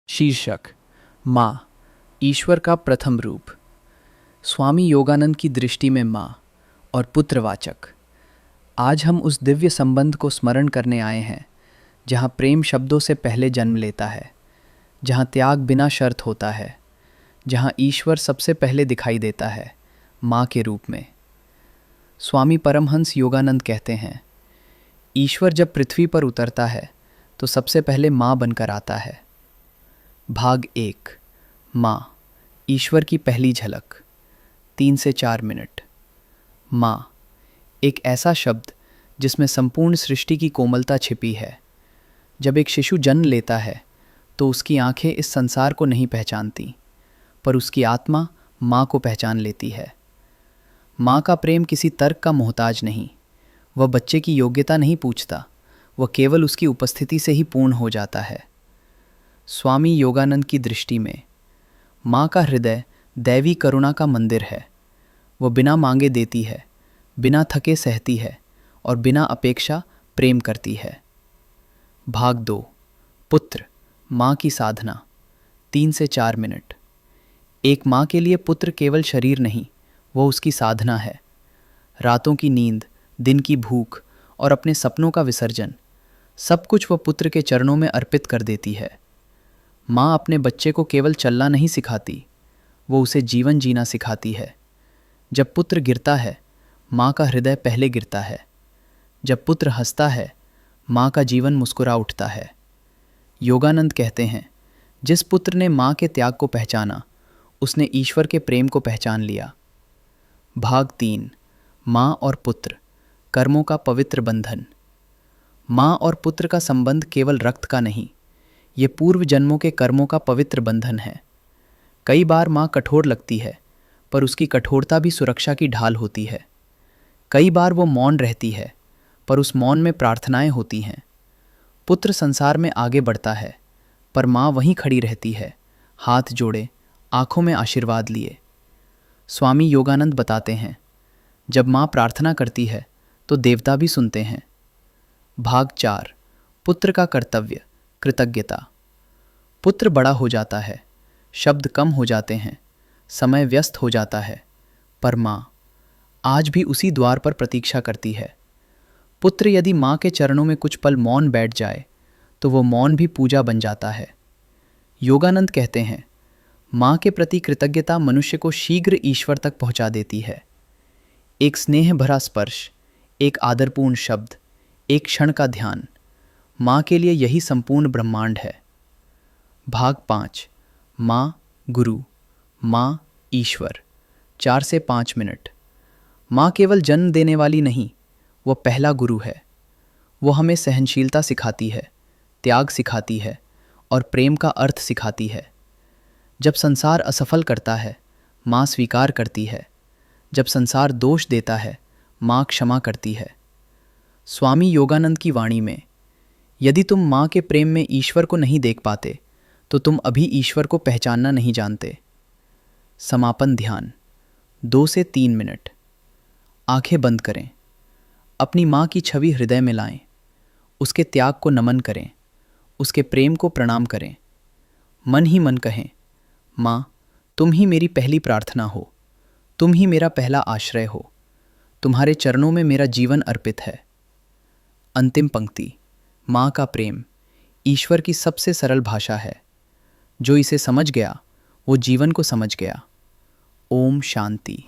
शीर्षक माँ, ईश्वर का प्रथम रूप। स्वामी योगानंद की दृष्टि में माँ और पुत्रवाचक। आज हम उस दिव्य संबंध को स्मरण करने आए हैं जहाँ प्रेम शब्दों से पहले जन्म लेता है, जहाँ त्याग बिना शर्त होता है, जहाँ ईश्वर सबसे पहले दिखाई देता है माँ के रूप में। स्वामी परमहंस योगानंद कहते हैं, ईश्वर जब पृथ्वी पर उतरता है तो सबसे पहले माँ बनकर आता है। भाग 1, माँ, ईश्वर की पहली झलक। 3 से 4 मिनट। माँ, एक ऐसा शब्द जिसमें संपूर्ण सृष्टि की कोमलता छिपी है। जब एक शिशु जन्म लेता है तो उसकी आंखें इस संसार को नहीं पहचानती, पर उसकी आत्मा माँ को पहचान लेती है। माँ का प्रेम किसी तर्क का मोहताज नहीं। वह बच्चे की योग्यता नहीं पूछता, वह केवल उसकी उपस्थिति से ही पूर्ण हो जाता है। स्वामी योगानंद की दृष्टि में माँ का हृदय दैवी करुणा का मंदिर है। वह बिना मांगे देती है, बिना थके सहती है और बिना अपेक्षा प्रेम करती है। भाग 2, पुत्र, माँ की साधना। 3 से 4 मिनट। एक माँ के लिए पुत्र केवल शरीर नहीं, वह उसकी साधना है। रातों की नींद, दिन की भूख और अपने सपनों का विसर्जन, सब कुछ वह पुत्र के चरणों में अर्पित कर देती है। माँ अपने बच्चे को केवल चलना नहीं सिखाती, वो उसे जीवन जीना सिखाती है। जब पुत्र गिरता है, माँ का हृदय पहले गिरता है। जब पुत्र हंसता है, माँ का जीवन मुस्कुरा उठता है। योगानंद कहते हैं, जिस पुत्र ने माँ के त्याग को पहचाना, उसने ईश्वर के प्रेम को पहचान लिया। भाग 3, माँ और पुत्र, कर्मों का पवित्र बंधन। माँ और पुत्र का संबंध केवल रक्त का नहीं, ये पूर्व जन्मों के कर्मों का पवित्र बंधन है। कई बार माँ कठोर लगती है, पर उसकी कठोरता भी सुरक्षा की ढाल होती है। कई बार वो मौन रहती है, पर उस मौन में प्रार्थनाएं होती हैं। पुत्र संसार में आगे बढ़ता है, पर माँ वहीं खड़ी रहती है, हाथ जोड़े, आंखों में आशीर्वाद लिए। स्वामी योगानंद बताते हैं, जब माँ प्रार्थना करती है तो देवता भी सुनते हैं। भाग 4, पुत्र का कर्तव्य, कृतज्ञता। पुत्र बड़ा हो जाता है, शब्द कम हो जाते हैं, समय व्यस्त हो जाता है, पर माँ आज भी उसी द्वार पर प्रतीक्षा करती है। पुत्र यदि माँ के चरणों में कुछ पल मौन बैठ जाए तो वो मौन भी पूजा बन जाता है। योगानंद कहते हैं, माँ के प्रति कृतज्ञता मनुष्य को शीघ्र ईश्वर तक पहुँचा देती है। एक स्नेह भरा स्पर्श, एक आदरपूर्ण शब्द, एक क्षण का ध्यान, माँ के लिए यही संपूर्ण ब्रह्मांड है। भाग 5, माँ गुरु, माँ ईश्वर। 4 से 5 मिनट। माँ केवल जन्म देने वाली नहीं, वह पहला गुरु है। वो हमें सहनशीलता सिखाती है, त्याग सिखाती है और प्रेम का अर्थ सिखाती है। जब संसार असफल करता है, माँ स्वीकार करती है। जब संसार दोष देता है, माँ क्षमा करती है। स्वामी योगानंद की वाणी में, यदि तुम माँ के प्रेम में ईश्वर को नहीं देख पाते तो तुम अभी ईश्वर को पहचानना नहीं जानते। समापन ध्यान। 2 से 3 मिनट। आंखें बंद करें, अपनी माँ की छवि हृदय में लाएं, उसके त्याग को नमन करें, उसके प्रेम को प्रणाम करें। मन ही मन कहें, माँ, तुम ही मेरी पहली प्रार्थना हो, तुम ही मेरा पहला आश्रय हो, तुम्हारे चरणों में मेरा जीवन अर्पित है। अंतिम पंक्ति, माँ का प्रेम ईश्वर की सबसे सरल भाषा है। जो इसे समझ गया वो जीवन को समझ गया। ओम शांति।